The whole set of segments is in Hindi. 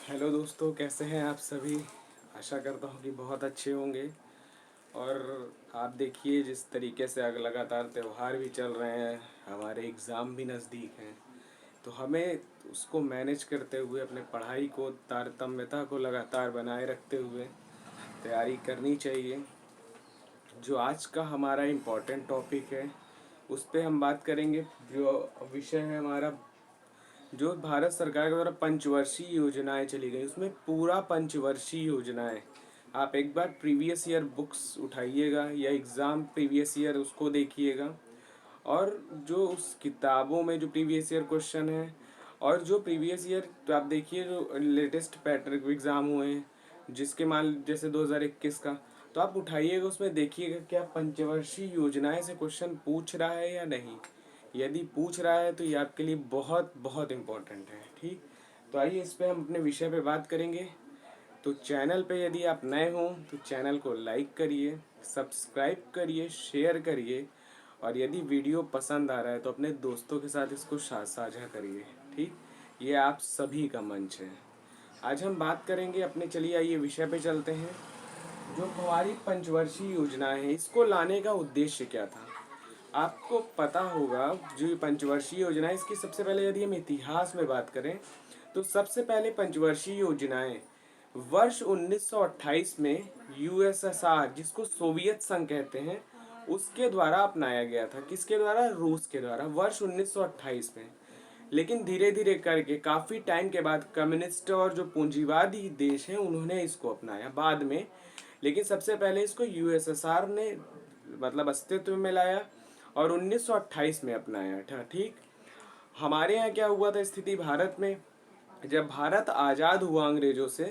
हेलो दोस्तों, कैसे हैं आप सभी। आशा करता हूँ कि बहुत अच्छे होंगे। और आप देखिए जिस तरीके से लगातार त्यौहार भी चल रहे हैं, हमारे एग्ज़ाम भी नज़दीक हैं, तो हमें उसको मैनेज करते हुए अपने पढ़ाई को तारतम्यता को लगातार बनाए रखते हुए तैयारी करनी चाहिए। जो आज का हमारा इम्पोर्टेंट टॉपिक है उस पे हम बात करेंगे। जो विषय है हमारा, जो भारत सरकार के द्वारा पंचवर्षीय योजनाएं चली गई, उसमें पूरा पंचवर्षीय योजनाएं। आप एक बार प्रीवियस ईयर बुक्स उठाइएगा या एग्ज़ाम प्रीवियस ईयर उसको देखिएगा, और जो उस किताबों में जो प्रीवियस ईयर क्वेश्चन है और जो प्रीवियस ईयर तो आप देखिए जो लेटेस्ट पैटर्न एग्ज़ाम हुए हैं, जिसके मान जैसे 2021 का, तो आप उठाइएगा उसमें देखिएगा क्या पंचवर्षीय योजनाएं से क्वेश्चन पूछ रहा है या नहीं। यदि पूछ रहा है तो ये आपके लिए बहुत बहुत इम्पोर्टेंट है। ठीक, तो आइए इस पे हम अपने विषय पे बात करेंगे। तो चैनल पे यदि आप नए हों तो चैनल को लाइक करिए, सब्सक्राइब करिए, शेयर करिए, और यदि वीडियो पसंद आ रहा है तो अपने दोस्तों के साथ इसको साझा करिए। ठीक, ये आप सभी का मंच है। आज हम बात करेंगे अपने, चलिए आइए विषय पे चलते हैं। जो हमारी पंचवर्षीय योजना है, इसको लाने का उद्देश्य क्या था। आपको पता होगा जो ये पंचवर्षीय योजना है, इसकी सबसे पहले यदि हम इतिहास में बात करें तो सबसे पहले पंचवर्षीय योजनाएं वर्ष 1928 में यूएसएसआर, जिसको सोवियत संघ कहते हैं, उसके द्वारा अपनाया गया था। किसके द्वारा? रूस के द्वारा, वर्ष 1928 में। लेकिन धीरे धीरे करके काफ़ी टाइम के बाद कम्युनिस्ट और जो पूंजीवादी देश हैं उन्होंने इसको अपनाया बाद में। लेकिन सबसे पहले इसको यूएसएसआर ने मतलब अस्तित्व में लाया और 1928 में अपनाया था। ठीक, हमारे यहाँ क्या हुआ था स्थिति भारत में, जब भारत आज़ाद हुआ अंग्रेज़ों से,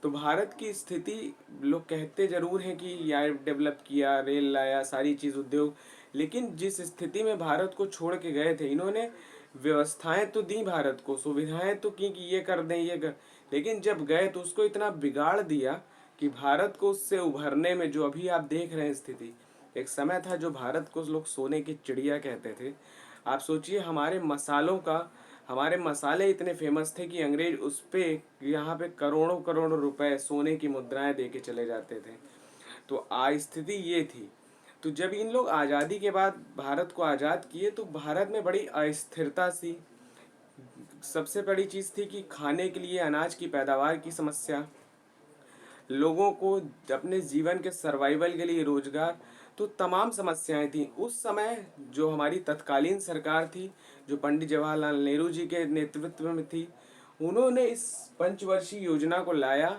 तो भारत की स्थिति लोग कहते ज़रूर हैं कि यार डेवलप किया, रेल लाया, सारी चीज़ उद्योग, लेकिन जिस स्थिति में भारत को छोड़ के गए थे, इन्होंने व्यवस्थाएं तो दी, भारत को सुविधाएं तो की कि ये कर दें ये कर, लेकिन जब गए तो उसको इतना बिगाड़ दिया कि भारत को उससे उभरने में, जो अभी आप देख रहे हैं स्थिति, एक समय था जो भारत को लोग सोने की चिड़िया कहते थे। आप सोचिए हमारे मसाले इतने फेमस थे कि अंग्रेज उस पे यहाँ पे करोड़ों करोड़ों रुपए सोने की मुद्राएं दे के चले जाते थे। तो स्थिति ये थी। तो जब इन लोग आज़ादी के बाद भारत को आज़ाद किए तो भारत में बड़ी अस्थिरता सी, सबसे बड़ी चीज़ थी कि खाने के लिए अनाज की पैदावार की समस्या, लोगों को अपने जीवन के सर्वाइवल के लिए रोजगार, तो तमाम समस्याएं थी उस समय। जो हमारी तत्कालीन सरकार थी, जो पंडित जवाहरलाल नेहरू जी के नेतृत्व में थी, उन्होंने इस पंचवर्षीय योजना को लाया।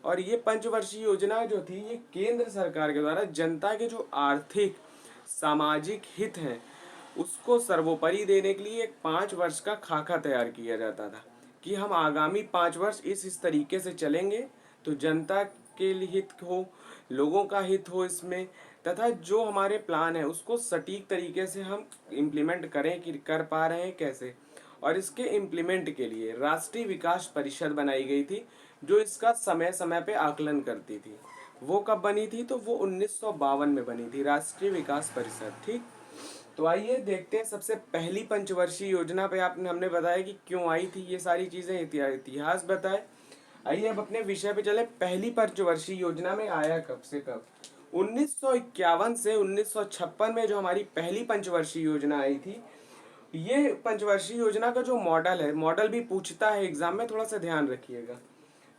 और ये पंचवर्षीय योजना जो थी, ये केंद्र सरकार के द्वारा जनता के जो आर्थिक सामाजिक हित हैं उसको सर्वोपरि देने के लिए एक 5 वर्ष का खाका तैयार किया जाता था कि हम आगामी 5 वर्ष इस तरीके से चलेंगे तो जनता के लिए हित हो, लोगों का हित हो इसमें, तथा जो हमारे प्लान है उसको सटीक तरीके से हम इम्प्लीमेंट करें कि कर पा रहे हैं कैसे। और इसके इम्प्लीमेंट के लिए राष्ट्रीय विकास परिषद बनाई गई थी, जो इसका समय समय पे आकलन करती थी। वो कब बनी थी? तो वो 1952 में बनी थी, राष्ट्रीय विकास परिषद। ठीक, तो आइए देखते हैं सबसे पहली पंचवर्षीय योजना पे आपने हमने बताया कि क्यों आई थी, ये सारी चीजें इतिहास बताए। आइए अब अपने विषय पे चले। पहली पंचवर्षीय योजना में आया कब से कब? 1951 से 1956 में जो हमारी पहली पंचवर्षीय योजना आई थी। ये पंचवर्षीय योजना का जो मॉडल है, मॉडल भी पूछता है एग्जाम में, थोड़ा सा ध्यान रखिएगा।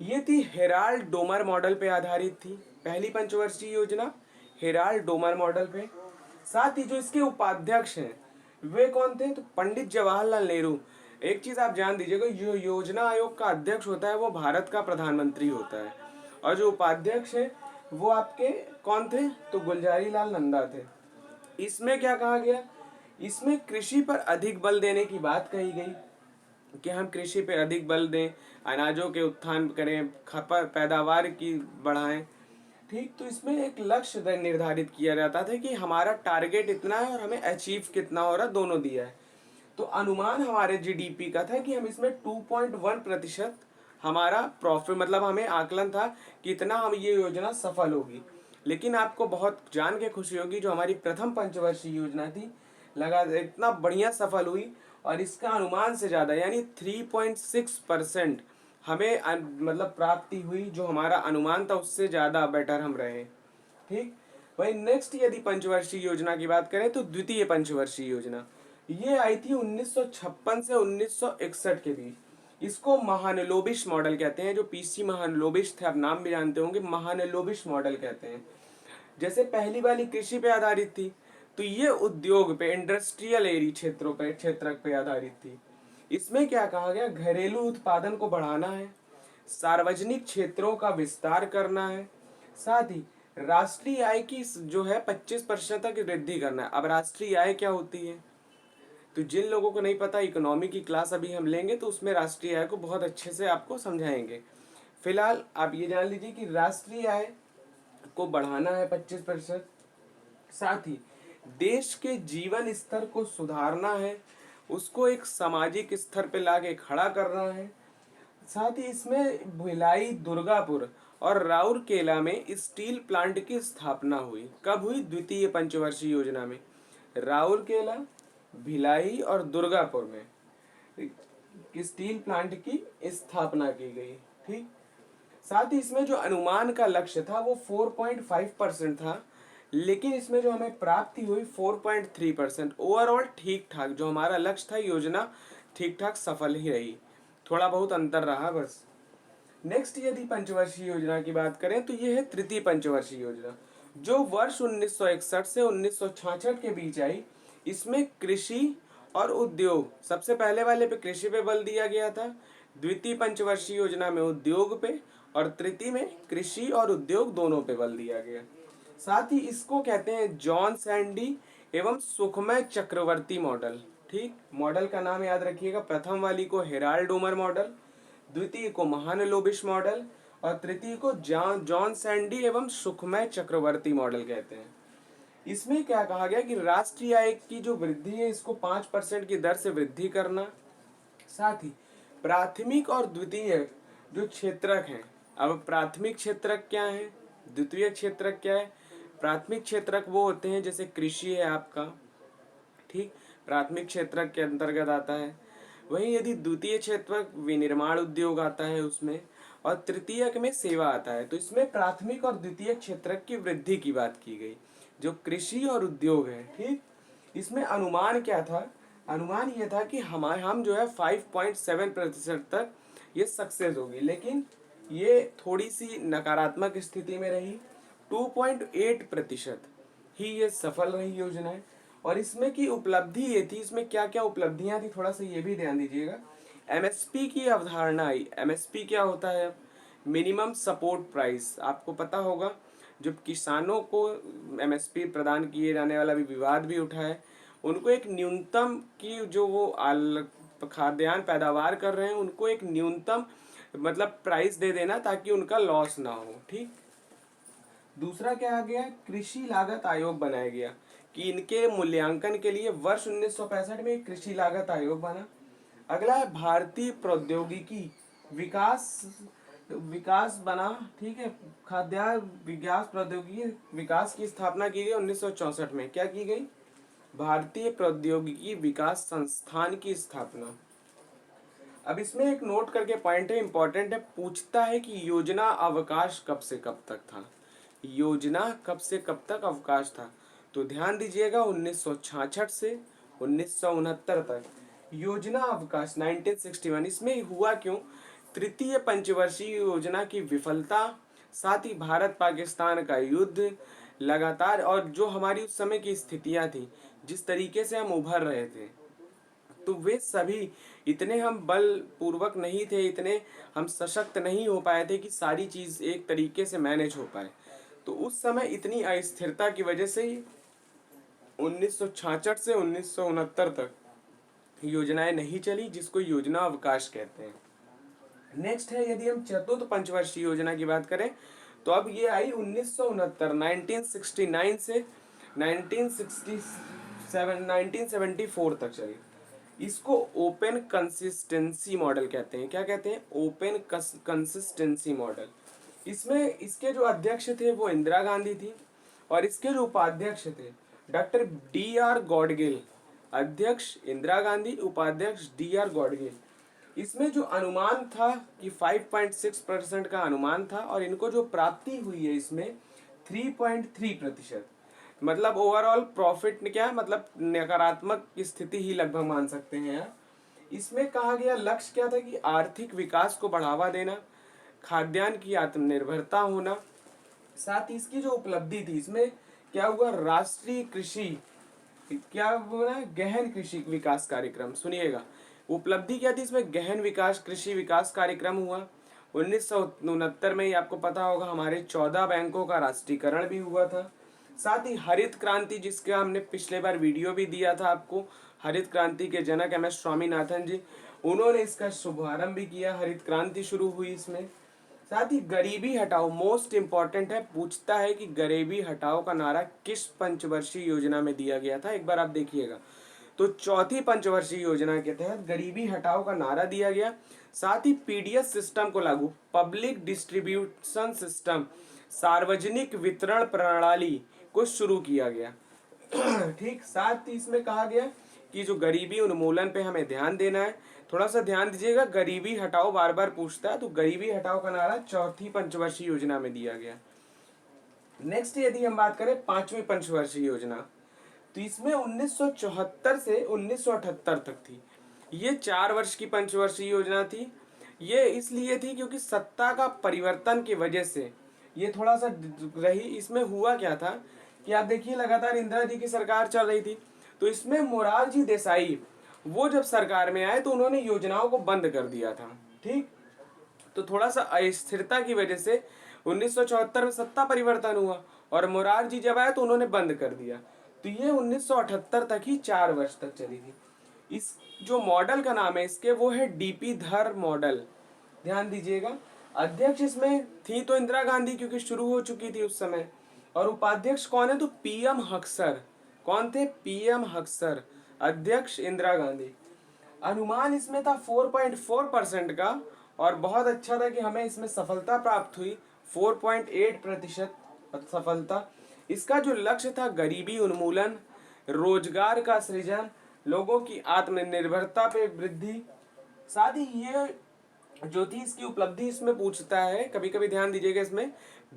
ये थी हेराल्ड डोमर मॉडल पे आधारित थी पहली पंचवर्षीय योजना, हेराल्ड डोमर मॉडल पे। साथ ही जो इसके उपाध्यक्ष हैं वे कौन थे? तो पंडित जवाहरलाल नेहरू। एक चीज आप जान दीजिएगा, जो योजना आयोग का अध्यक्ष होता है वो भारत का प्रधानमंत्री होता है, और जो उपाध्यक्ष है वो आपके कौन थे? तो गुलजारी लाल नंदा थे। इसमें क्या कहा गया? इसमें कृषि पर अधिक बल देने की बात कही गई कि हम कृषि पे अधिक बल दें, अनाजों के उत्थान करें, खपत पैदावार की बढ़ाएं। ठीक, तो इसमें एक लक्ष्य निर्धारित किया जाता था कि हमारा टारगेट इतना है और हमें अचीव कितना हो रहा, दोनों दिया है। तो अनुमान हमारे जीडीपी का था कि हम इसमें 2.1% हमारा प्रॉफिट, मतलब हमें आकलन था कि इतना हम ये योजना सफल होगी। लेकिन आपको बहुत जान के खुशी होगी, जो हमारी प्रथम पंचवर्षीय योजना थी लगा इतना बढ़िया सफल हुई, और इसका अनुमान से ज़्यादा यानी 3.6% हमें मतलब प्राप्ति हुई, जो हमारा अनुमान था उससे ज़्यादा बेटर हम रहे। ठीक। वही नेक्स्ट यदि पंचवर्षीय योजना की बात करें तो द्वितीय पंचवर्षीय योजना ये आई थी 1956 से 1961 के बीच। इसको महानलोबिश मॉडल कहते हैं। जो पीसी महानलोबिश थे, आप नाम भी जानते होंगे, महानलोबिश मॉडल कहते हैं। जैसे पहली वाली कृषि पे आधारित थी, तो ये उद्योग पे, इंडस्ट्रियल एरी क्षेत्रों पे, क्षेत्रक पे आधारित थी। इसमें क्या कहा गया, घरेलू उत्पादन को बढ़ाना है, सार्वजनिक क्षेत्रों का विस्तार करना है, साथ ही राष्ट्रीय आय की जो है 25% तक वृद्धि करना है। अब राष्ट्रीय आय क्या होती है, तो जिन लोगों को नहीं पता, इकोनॉमी की क्लास अभी हम लेंगे तो उसमें राष्ट्रीय आय को बहुत अच्छे से आपको समझाएंगे। फिलहाल आप ये जान लीजिए कि राष्ट्रीय आय को बढ़ाना है 25%, साथ ही देश के जीवन स्तर को सुधारना है, उसको एक सामाजिक स्तर पे लाके खड़ा करना है। साथ ही इसमें भिलाई, दुर्गापुर और राउरकेला में स्टील प्लांट की स्थापना हुई। कब हुई, द्वितीय पंचवर्षीय योजना में राउरकेला, भिलाई और दुर्गापुर में स्टील प्लांट की स्थापना की गई। ठीक। साथ ही इसमें जो अनुमान का लक्ष्य था वो 4.5% था, लेकिन इसमें जो हमें प्राप्ति हुई 4.3%। ओवरऑल ठीक ठाक जो हमारा लक्ष्य था, योजना ठीक ठाक सफल ही रही, थोड़ा बहुत अंतर रहा बस। नेक्स्ट यदि पंचवर्षीय योजना की बात करें तो ये है तृतीय पंचवर्षीय योजना, जो वर्ष 1961 से 1966 के बीच आई। इसमें कृषि और उद्योग, सबसे पहले वाले पे कृषि पे बल दिया गया था, द्वितीय पंचवर्षीय योजना में उद्योग पे, और तृतीय में कृषि और उद्योग दोनों पे बल दिया गया। साथ ही इसको कहते हैं जॉन सैंडी एवं सुखमय चक्रवर्ती मॉडल। ठीक, मॉडल का नाम याद रखिएगा। प्रथम वाली को हेराल्ड डोमर मॉडल, द्वितीय को महानलोबिश मॉडल और तृतीय को जॉन सैंडी एवं सुखमय चक्रवर्ती मॉडल कहते हैं। इसमें क्या कहा गया कि राष्ट्रीय आय की जो वृद्धि है इसको 5% की दर से वृद्धि करना, साथ ही प्राथमिक और द्वितीय जो क्षेत्रक हैं। अब प्राथमिक क्षेत्रक क्या है, द्वितीय क्षेत्रक क्या है। प्राथमिक क्षेत्रक वो होते हैं जैसे कृषि है आपका, ठीक, प्राथमिक क्षेत्रक के अंतर्गत आता है। वहीं यदि द्वितीय क्षेत्रक विनिर्माण उद्योग आता है उसमें, और तृतीयक में सेवा आता है। तो इसमें प्राथमिक और द्वितीय क्षेत्रक की वृद्धि की बात की गई, जो कृषि और उद्योग है। ठीक, इसमें अनुमान क्या था, अनुमान ये था कि हम जो है 5.7% तक ये सक्सेस होगी, लेकिन ये थोड़ी सी नकारात्मक स्थिति में रही। 2.8% ही ये सफल रही योजनाएं। और इसमें की उपलब्धि ये थी, इसमें क्या क्या उपलब्धियां थी थोड़ा सा ये भी ध्यान दीजिएगा। एमएसपी की अवधारणा आई। एमएसपी क्या होता है, मिनिमम सपोर्ट प्राइस, आपको पता होगा। जब किसानों को एमएसपी प्रदान किए जाने वाला भी विवाद भी उठा है, उनको एक न्यूनतम की जो वो खाद्यान्न पैदावार कर रहे हैं उनको एक न्यूनतम मतलब प्राइस दे देना ताकि उनका लॉस ना हो। ठीक, दूसरा क्या आ गया, कृषि लागत आयोग बनाया गया कि इनके मूल्यांकन के लिए वर्ष 1965 में कृषि लागत आयोग बना। अगला है भारतीय प्रौद्योगिकी विकास विकास बना। ठीक है, खाद्यान्न विकास प्रौद्योगिकी विकास की स्थापना की गई 1964 में। क्या की गई, भारतीय प्रौद्योगिकी विकास संस्थान की स्थापना। अब इसमें एक नोट करके पॉइंट है, इंपॉर्टेंट है, पूछता है कि योजना अवकाश कब से कब तक था। योजना कब से कब तक अवकाश था, तो ध्यान दीजिएगा 1966 से 1969 तक योजना अवकाश 1961। इसमें हुआ क्यों, तृतीय पंचवर्षीय योजना की विफलता, साथ ही भारत पाकिस्तान का युद्ध लगातार, और जो हमारी उस समय की स्थितियां थी, जिस तरीके से हम उभर रहे थे, तो वे सभी इतने हम बल पूर्वक नहीं थे, इतने हम सशक्त नहीं हो पाए थे कि सारी चीज एक तरीके से मैनेज हो पाए। तो उस समय इतनी अस्थिरता की वजह से ही 1966 से 1969 तक योजनाएं नहीं चली, जिसको योजना अवकाश कहते हैं। नेक्स्ट है, यदि हम चतुर्थ पंचवर्षीय योजना की बात करें तो अब ये आई 1969 से 1974 तक चली। इसको ओपन कंसिस्टेंसी मॉडल कहते हैं। क्या कहते हैं, ओपन कंसिस्टेंसी मॉडल। इसमें इसके जो अध्यक्ष थे वो इंदिरा गांधी थी, और इसके जो उपाध्यक्ष थे डॉक्टर डी आर गॉडगिल। अध्यक्ष इंदिरा गांधी, उपाध्यक्ष डी आर गॉडगिल। इसमें जो अनुमान था कि 5.6% का अनुमान था और इनको जो प्राप्ति हुई है इसमें 3.3%। मतलब ओवरऑल प्रॉफिट ने क्या, मतलब नकारात्मक स्थिति ही लगभग मान सकते हैं यार। इसमें कहा गया लक्ष्य क्या था कि आर्थिक विकास को बढ़ावा देना, खाद्यान्न की आत्मनिर्भरता होना। साथ ही इसकी जो उपलब्धि थी इसमें क्या हुआ, राष्ट्रीय कृषि क्या बोला, गहन कृषि विकास कार्यक्रम। सुनिएगा, उपलब्धि क्या थी इसमें, गहन विकास कृषि विकास कार्यक्रम हुआ। 1969 में ही आपको पता होगा हमारे 14 बैंकों का राष्ट्रीयकरण भी हुआ था। साथ ही हरित क्रांति, जिसका हमने पिछले बार वीडियो भी दिया था आपको, हरित क्रांति के जनक MS स्वामीनाथन जी, उन्होंने इसका शुभारंभ भी किया, हरित क्रांति शुरू हुई इसमें। साथ ही गरीबी हटाओ मोस्ट इम्पॉर्टेंट है, पूछता है कि गरीबी हटाओ का नारा किस पंचवर्षीय योजना में दिया गया था, एक बार आप देखिएगा। तो चौथी पंचवर्षीय योजना के तहत गरीबी हटाओ का नारा दिया गया। साथ ही पीडीएस सिस्टम को लागू, पब्लिक डिस्ट्रीब्यूशन सिस्टम, सार्वजनिक वितरण प्रणाली को शुरू किया गया। ठीक, साथ ही इसमें कहा गया कि जो गरीबी उन्मूलन पे हमें ध्यान देना है। थोड़ा सा ध्यान दीजिएगा, गरीबी हटाओ बार बार पूछता है, तो गरीबी हटाओ का नारा चौथी पंचवर्षीय योजना में दिया गया। नेक्स्ट यदि हम बात करें पांचवी पंचवर्षीय योजना, तो इसमें 1974 से 1978 तक थी। ये 4 वर्ष की पंचवर्षीय योजना थी। ये इसलिए थी क्योंकि सत्ता का परिवर्तन की वजह से ये थोड़ा सा रही। इसमें हुआ क्या था कि आप देखिए लगातार इंदिरा जी की सरकार चल रही थी, तो इसमें मोरारजी देसाई वो जब सरकार में आए तो उन्होंने योजनाओं को बंद कर दिया था। ठीक, तो थोड़ा सा अस्थिरता की वजह से 1974 में सत्ता परिवर्तन हुआ और मोरारजी जब आए तो उन्होंने बंद कर दिया। तो ये 1978 तक ही 4 वर्ष तक चली थी। इस जो मॉडल का नाम है इसके, वो है डीपी धर मॉडल, ध्यान दीजिएगा। अध्यक्ष इसमें थी तो इंदिरा गांधी, क्योंकि शुरू हो चुकी थी उस समय। और उपाध्यक्ष कौन है, तो पीएम हक्सर। कौन थे, पीएम हक्सर। अध्यक्ष इंदिरा गांधी। अनुमान इसमें था 4.4% का, और बहुत अच्छा था कि हमें इसमें सफलता प्राप्त हुई, 4.8% सफलता। इसका जो लक्ष्य था गरीबी उन्मूलन, रोजगार का सृजन, लोगों की आत्मनिर्भरता पे वृद्धि। साथ ही ये जो थी इसकी उपलब्धि इसमें पूछता है, कभी कभी ध्यान दीजिएगा, इसमें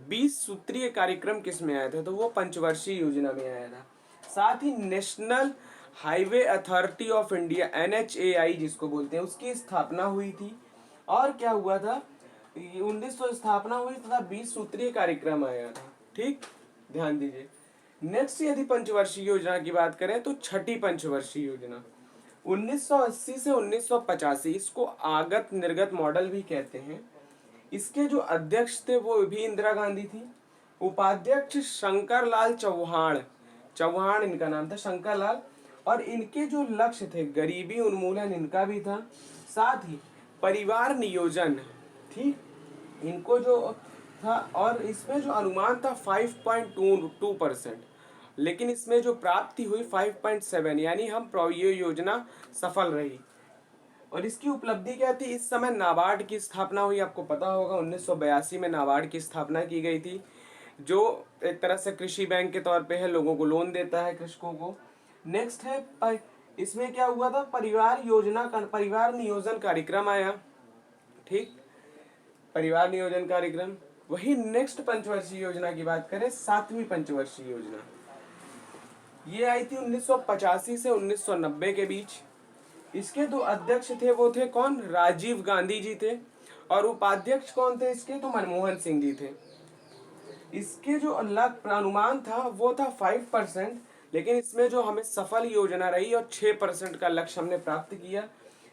20 सूत्रीय कार्यक्रम किस में आया था, तो वो पंचवर्षीय योजना में आया था। साथ ही national highway authority of India NHAI जिसको बोलते हैं, उसकी स्थापना हुई थी। और क्या हुआ था, 1900 स्थापना हुई तथा 20 सूत्रीय कार्यक्रम आया था। ठीक, ध्यान दीजिए। नेक्स्ट यदि पंचवर्षीय योजना की बात करें तो छठी पंचवर्षीय योजना 1980 से 1985, इसको आगत निर्गत मॉडल भी कहते हैं। इसके जो अध्यक्ष थे वो भी इंदिरा गांधी थी। उपाध्यक्ष शंकर लाल चौहान, चौहान इनका नाम था, शंकर लाल। और इनके जो लक्ष्य थे गरीबी उन्मूलन इनका भी था, साथ ही परिवार नियोजन, ठीक, इनको जो था। और इसमें जो अनुमान था 5.2%, लेकिन इसमें जो प्राप्ति हुई 5.7, यानी हम ये योजना सफल रही। और इसकी उपलब्धि क्या थी, इस समय नाबार्ड की स्थापना हुई, आपको पता होगा 1982 में नाबार्ड की स्थापना की गई थी, जो एक तरह से कृषि बैंक के तौर पे है, लोगों को लोन देता है, कृषकों को। नेक्स्ट है इसमें क्या हुआ था, परिवार योजना का परिवार नियोजन कार्यक्रम आया। ठीक, परिवार नियोजन कार्यक्रम। वही नेक्स्ट पंचवर्षीय योजना की बात करें, सातवीं पंचवर्षीय योजना, ये आई थी 1985 से 1990 के बीच। इसके दो अध्यक्ष थे, वो थे कौन, राजीव गांधी जी थे। और उपाध्यक्ष कौन थे इसके, तो मनमोहन सिंह जी थे। इसके जो अनुमान था वो था 5%, लेकिन इसमें जो हमें सफल योजना रही और 6% का लक्ष्य हमने प्राप्त किया।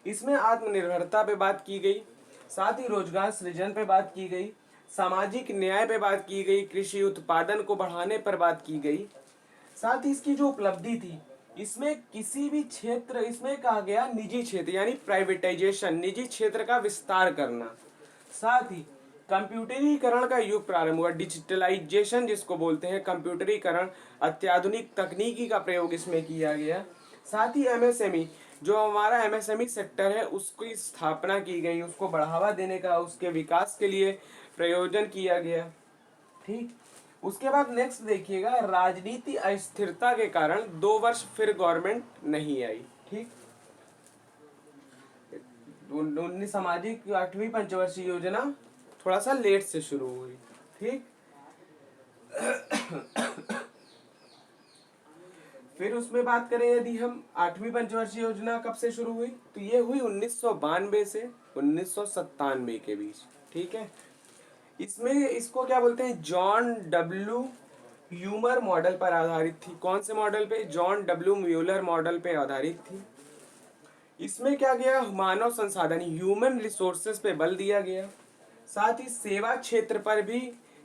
इसमें आत्मनिर्भरता पे बात की गई, साथ ही रोजगार सृजन पे बात की गई, सामाजिक न्याय पे बात की गई, कृषि उत्पादन को बढ़ाने पर बात की गई। साथ ही इसकी जो उपलब्धि थी, इसमें किसी भी क्षेत्र, इसमें कहा गया निजी क्षेत्र यानी प्राइवेटाइजेशन, निजी क्षेत्र का विस्तार करना। साथ ही कंप्यूटरीकरण का युग प्रारंभ हुआ, डिजिटलाइजेशन जिसको बोलते हैं, कंप्यूटरीकरण, अत्याधुनिक तकनीकी का प्रयोग इसमें किया गया। साथ ही MSME, जो हमारा MSME सेक्टर है, उसकी स्थापना की गई, उसको बढ़ावा देने का, उसके विकास के लिए प्रयोजन किया गया। ठीक, उसके बाद नेक्स्ट देखिएगा, राजनीति अस्थिरता के कारण 2 वर्ष फिर गवर्नमेंट नहीं आई। ठीक, 19 सामाजिक 8वीं पंचवर्षीय योजना थोड़ा सा लेट से शुरू हुई। ठीक, फिर उसमें बात करें यदि हम 8वीं पंचवर्षीय योजना कब से शुरू हुई, तो ये हुई 1992 से 1997 के बीच। ठीक है, इसमें इसको क्या बोलते हैं, जॉन डब्ल्यू ह्यूमर मॉडल पर आधारित थी। कौन से मॉडल पे, जॉन डब्ल्यू म्यूलर मॉडल पे आधारित थी। इसमें क्या गया, मानव संसाधन ह्यूमन रिसोर्सेज पे बल दिया गया, साथ ही सेवा क्षेत्र पर भी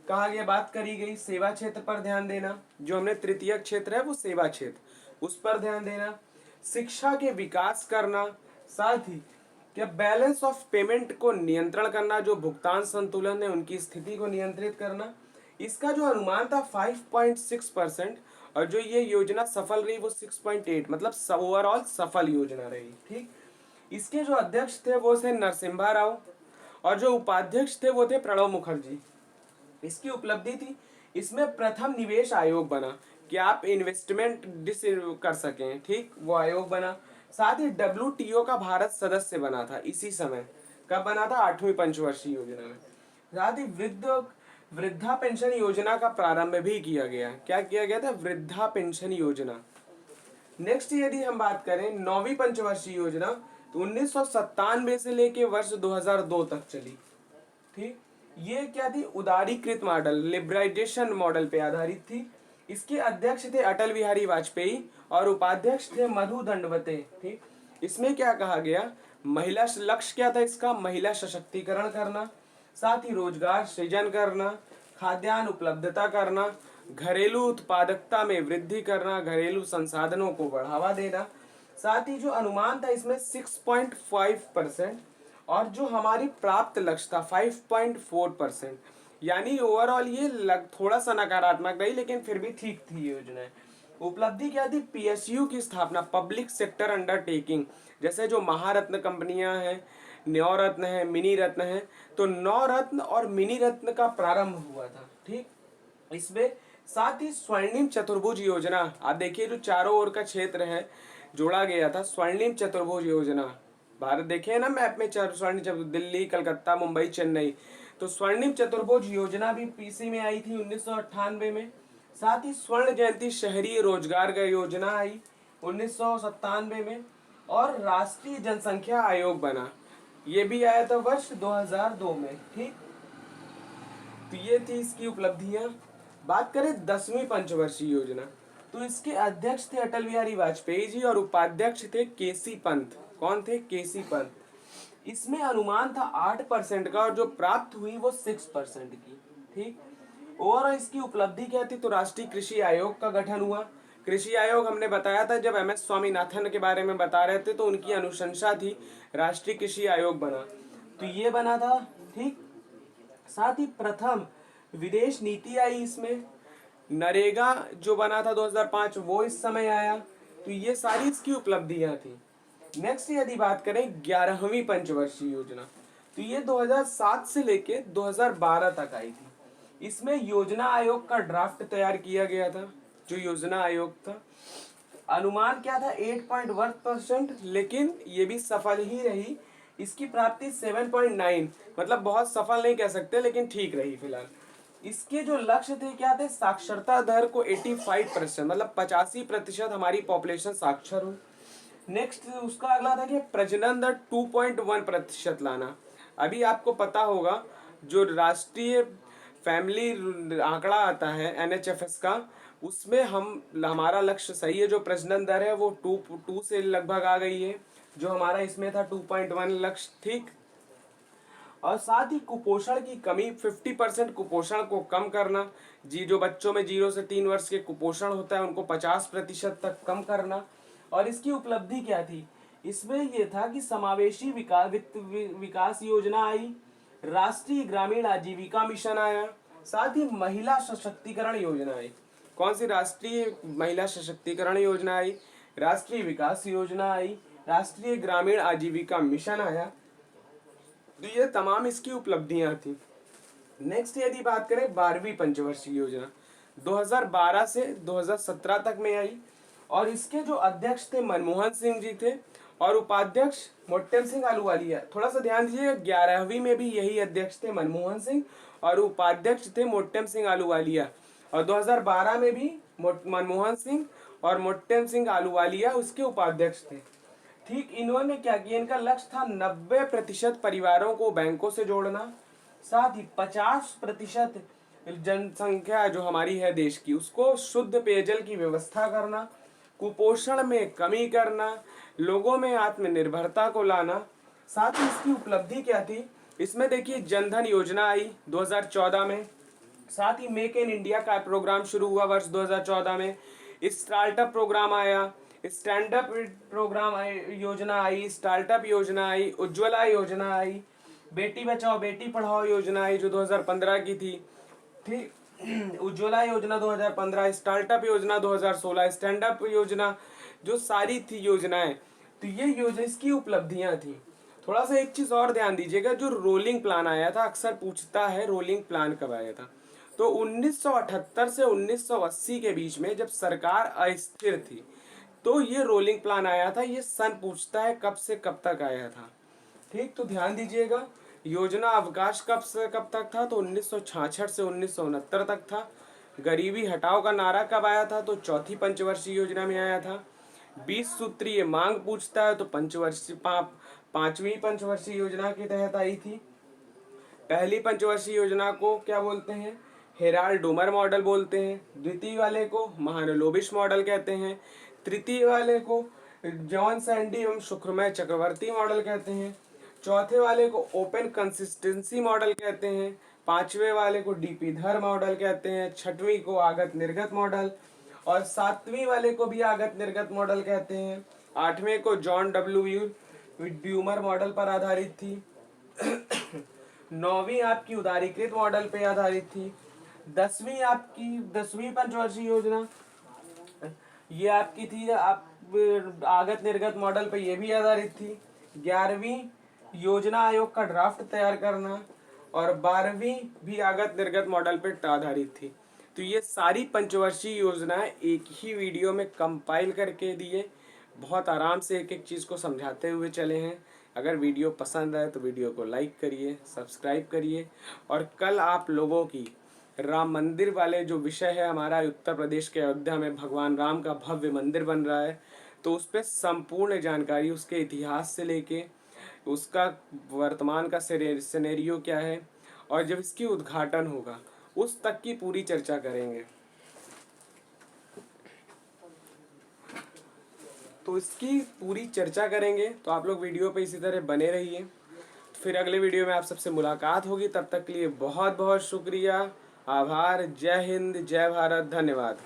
कहा गया, बात करी गई, सेवा क्षेत्र पर ध्यान देना, जो हमने तृतीय क्षेत्र है वो सेवा क्षेत्र, उस पर ध्यान देना, शिक्षा के विकास करना, साथ ही क्या बैलेंस ऑफ पेमेंट को नियंत्रण करना, जो भुगतान संतुलन है उनकी स्थिति को नियंत्रित करना। इसका जो अनुमान था 5.6%, और जो ये योजना सफल रही वो 6.8, मतलब ओवरऑल सफल योजना रही। ठीक, इसके जो अध्यक्ष थे वो थे नरसिम्हा राव, और जो उपाध्यक्ष थे वो थे प्रणब मुखर्जी। इसकी उपलब्धि थी, इसमें प्रथम निवेश आयोग बना कि आप इन्वेस्टमेंट कर सकें। ठीक, वो आयोग बना, साथ ही WTO का भारत सदस्य बना था इसी समय। कब बना था, 8वीं पंचवर्षीय योजना में। साथ ही वृद्धा पेंशन योजना का प्रारंभ भी किया गया। क्या किया गया था, वृद्धा पेंशन योजना। नेक्स्ट यदि हम बात करें 9वीं पंचवर्षीय योजना, तो 1997 से लेके वर्ष 2002 तक चली। ठीक, ये क्या थी, उदारीकृत मॉडल, लिबरलाइजेशन मॉडल पे आधारित थी। इसके अध्यक्ष थे अटल बिहारी वाजपेयी और उपाध्यक्ष थे मधु दंडवते। ठीक, इसमें क्या कहा गया, महिला लक्ष्य क्या था इसका, महिला सशक्तिकरण करना, साथ ही रोजगार सृजन करना, खाद्यान्न उपलब्धता करना, घरेलू उत्पादकता में वृद्धि करना, घरेलू संसाधनों को बढ़ावा देना। साथ ही जो अनुमान था इसमें 6.5%, और जो हमारी प्राप्त लक्ष्य था 5.4%। यानी ओवरऑल ये थोड़ा सा नकारात्मक रही, लेकिन फिर भी ठीक थी योजना। उपलब्धि क्या थी, PSU की स्थापना, पब्लिक सेक्टर अंडरटेकिंग, जैसे जो महारत्न कंपनियां हैं, नवरत्न है, मिनी रत्न है, तो नवरत्न और मिनी रत्न का प्रारंभ हुआ था। ठीक, इसमें साथ ही स्वर्णिम चतुर्भुज योजना, आप देखिए जो चारों ओर का क्षेत्र है जोड़ा गया था, स्वर्णिम चतुर्भुज योजना। भारत देखे ना मैप में, स्वर्णिम चतुर्भुज, दिल्ली, कलकत्ता, मुंबई, चेन्नई, तो स्वर्णिम चतुर्भुज योजना भी पीसी में आई थी 1998 में। साथ ही स्वर्ण जयंती शहरी रोजगार का योजना आई 1997 में, और राष्ट्रीय जनसंख्या आयोग बना, ये भी आया था वर्ष 2002 में। ठीक, तो ये थी इसकी उपलब्धियां। बात करें 10वीं पंचवर्षीय योजना, तो इसके अध्यक्ष थे अटल बिहारी वाजपेयी जी और उपाध्यक्ष थे केसी पंत। कौन थे, केसी पंत। इसमें अनुमान था 8% का, और जो प्राप्त हुई वो 6% की। ठीक, और इसकी उपलब्धि क्या थी, तो राष्ट्रीय कृषि आयोग का गठन हुआ। कृषि आयोग हमने बताया था जब MS स्वामीनाथन के बारे में बता रहे थे, तो उनकी अनुशंसा थी, राष्ट्रीय कृषि आयोग बना, तो ये बना था। ठीक, साथ ही प्रथम विदेश नीति आई इसमें, नरेगा जो बना था 2005 वो इस समय आया, तो ये सारी इसकी उपलब्धियां थी। नेक्स्ट यदि बात करें 11वीं पंचवर्षीय योजना, तो ये 2007 से लेके 2012 तक आई थी। इसमें योजना आयोग का ड्राफ्ट तैयार किया गया था। जो योजना आयोग था, अनुमान क्या था 8.1%, लेकिन ये भी सफल ही रही। इसकी प्राप्ति 7.9, मतलब बहुत सफल नहीं कह सकते, लेकिन ठीक रही फिलहाल। इसके जो लक्ष्य थे क्या थे, साक्षरता दर को 85%, मतलब 85% हमारी पॉपुलेशन साक्षर हो। नेक्स्ट उसका अगला था कि प्रजनन दर 2.1% लाना। अभी आपको पता होगा जो राष्ट्रीय फैमिली आंकड़ा आता है NHFS का, उसमें हमारा लक्ष्य सही है, जो प्रजनन दर है वो 2 से लगभग आ गई है, जो हमारा इसमें था 2.1 लक्ष्य। ठीक, और साथ ही कुपोषण की कमी, 50% कुपोषण को कम करना, जो बच्चों में 0 से 3 वर्ष के कुपोषण होता है उनको 50% तक कम करना। और इसकी उपलब्धि क्या थी, इसमें यह था कि समावेशी विकास योजना आई, राष्ट्रीय ग्रामीण आजीविका मिशन आया, साथ ही महिला सशक्तिकरण योजना आई। कौन सी, राष्ट्रीय महिला सशक्तिकरण योजना आई, राष्ट्रीय विकास योजना आई, राष्ट्रीय ग्रामीण आजीविका मिशन आया। तो ये तमाम इसकी उपलब्धियां थी। नेक्स्ट यदि बात करें 12वीं पंचवर्षीय योजना, 2012 से 2017 तक में आई, और इसके जो अध्यक्ष थे मनमोहन सिंह जी थे, और उपाध्यक्ष मोटेम सिंह अहलूवालिया। थोड़ा सा ध्यान दीजिए, 11वीं में भी यही अध्यक्ष थे मनमोहन सिंह और उपाध्यक्ष थे मोटेम सिंह अहलूवालिया, और 2012 में भी मनमोहन सिंह और मोटेम सिंह अहलूवालिया उसके उपाध्यक्ष थे। ठीक, इन्होंने क्या किया, इनका लक्ष्य था 90% परिवारों को बैंकों से जोड़ना, साथ ही 50% जनसंख्या जो हमारी है देश की उसको शुद्ध पेयजल की व्यवस्था करना, कुपोषण में कमी करना, लोगों में आत्मनिर्भरता को लाना। साथ ही इसकी उपलब्धि क्या थी, इसमें देखिए जनधन योजना आई 2014 में, साथ ही मेक इन इंडिया का प्रोग्राम शुरू हुआ वर्ष 2014 में, स्टार्टअप प्रोग्राम आया, स्टैंड अप प्रोग्राम योजना आई, स्टार्टअप योजना आई, उज्ज्वला योजना आई, बेटी बचाओ बेटी पढ़ाओ योजना आई जो 2015 की थी। ठीक, उज्ज्वला योजना 2015, स्टार्टअप योजना 2016, स्टैंड अप योजना, जो सारी थी योजनाएं, तो ये योजना इसकी उपलब्धियां थी। थोड़ा सा एक चीज और ध्यान दीजिएगा, जो रोलिंग प्लान आया था, अक्सर पूछता है रोलिंग प्लान कब आया था, तो 1978 से 1980 के बीच में जब सरकार अस्थिर थी तो ये रोलिंग प्लान आया था। ये सन पूछता है कब से कब तक आया था। ठीक, तो ध्यान दीजिएगा, योजना अवकाश कब से कब तक था, तो 1966 से 1969 तक था। गरीबी हटाओ का नारा कब आया था, तो चौथी पंचवर्षीय योजना में आया था। 20 सूत्रीय मांग पूछता है तो पांचवी पंचवर्षीय योजना के तहत आई थी। पहली पंचवर्षीय योजना को क्या बोलते हैं, हेराल्ड डोमर मॉडल बोलते हैं। द्वितीय वाले को महालनोबिस मॉडल कहते हैं। तृतीय वाले को जॉन सैंडी एवं शुक्रमय चक्रवर्ती मॉडल कहते हैं। चौथे वाले को ओपन कंसिस्टेंसी मॉडल कहते हैं। पांचवे वाले को डीपी धर मॉडल कहते हैं। छठवीं को आगत निर्गत मॉडल, और सातवीं वाले को भी आगत निर्गत मॉडल कहते हैं। आठवें को जॉन डब्ल्यू ड्यूमर मॉडल पर आधारित थी। नौवीं आपकी उदारीकृत मॉडल पे आधारित थी। 10वीं पंचवर्षीय योजना ये आपकी थी आप आगत निर्गत मॉडल पे ये भी आधारित थी। 11वीं योजना आयोग का ड्राफ्ट तैयार करना, और 12वीं भी आगत निर्गत मॉडल पे आधारित थी। तो ये सारी पंचवर्षीय योजनाएं एक ही वीडियो में कंपाइल करके दिए, बहुत आराम से एक एक चीज़ को समझाते हुए चले हैं। अगर वीडियो पसंद आए तो वीडियो को लाइक करिए, सब्सक्राइब करिए, और कल आप लोगों की राम मंदिर वाले जो विषय है हमारा, उत्तर प्रदेश के अयोध्या में भगवान राम का भव्य मंदिर बन रहा है, तो उस पर संपूर्ण जानकारी, उसके इतिहास से लेके उसका वर्तमान का सिनेरियो क्या है, और जब इसकी उद्घाटन होगा उस तक की पूरी चर्चा करेंगे। तो इसकी पूरी चर्चा करेंगे, तो आप लोग वीडियो पे इसी तरह बने रहिए। फिर अगले वीडियो में आप सबसे मुलाकात होगी, तब तक के लिए बहुत बहुत शुक्रिया, आभार। जय हिंद, जय भारत, धन्यवाद।